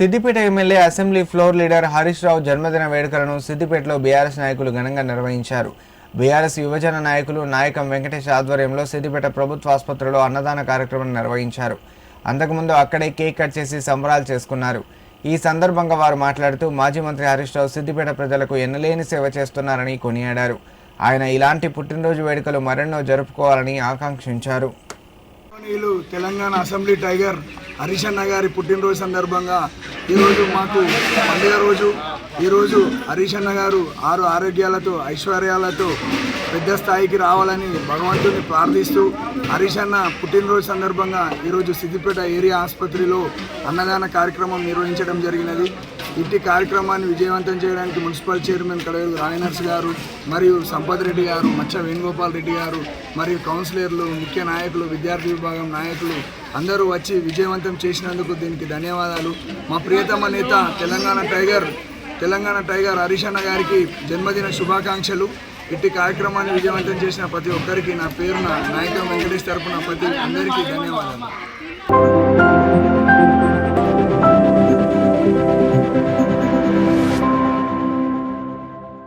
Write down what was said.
Siddipet MLA assembly floor leader Harish Rao జన్మదిన వేడుకలను సిద్దిపేటలో బీఆర్ఎస్ నాయకులు ఘనంగా నిర్వహించారు. బీఆర్ఎస్ యువజన నాయకులు నాయకం వెంకటేష్ ఆధ్వర్యంలో సిద్దిపేట ప్రభుత్వ ఆసుపత్రిలో అన్నదాన కార్యక్రమం నిర్వహించారు. అంతకుముందు అక్కడే కేక్ కట్ చేసి సంబరాలు చేసుకున్నారు. ఈ సందర్భంగా వారు మాట్లాడుతూ మాజీ మంత్రి హరీష్ రావు సిద్దిపేట ప్రజలకు ఎన్నలేని సేవ చేస్తున్నారని కొనియాడారు. ఆయన ఇలాంటి పుట్టినరోజు వేడుకలు మరెన్నో జరుపుకోవాలని ఆకాంక్షించారు. తెలంగాణ అసెంబ్లీ టైగర్ హరీష్ అన్న గారి పుట్టినరోజు సందర్భంగా ఈరోజు మాకు పండుగ రోజు. ఈరోజు హరీష్ అన్న గారు ఆరోగ్యాలతో ఐశ్వర్యాలతో పెద్ద స్థాయికి రావాలని భగవంతుని ప్రార్థిస్తూ హరీష్ అన్న పుట్టినరోజు సందర్భంగా ఈరోజు సిద్దిపేట ఏరియా ఆసుపత్రిలో అన్నదాన కార్యక్రమం నిర్వహించడం జరిగినది. ఇట్టి కార్యక్రమాన్ని విజయవంతం చేయడానికి మున్సిపల్ చైర్మన్ కడవేరు రాయనర్స్ గారు మరియు సంపత్ రెడ్డి గారు, మచ్చ వేణుగోపాల్ రెడ్డి గారు మరియు కౌన్సిలర్లు, ముఖ్య నాయకులు, విద్యార్థి విభాగం నాయకులు అందరూ వచ్చి విజయవంతం చేసినందుకు దీనికి ధన్యవాదాలు. మా ప్రియతమ నేత తెలంగాణ టైగర్ హరీష్ అన్న గారికి జన్మదిన శుభాకాంక్షలు. ఇట్టి కార్యక్రమాన్ని విజయవంతం చేసిన ప్రతి ఒక్కరికి నా పేరున నాయకం వెంకటేష్ తరపున ప్రతి అందరికీ ధన్యవాదాలు.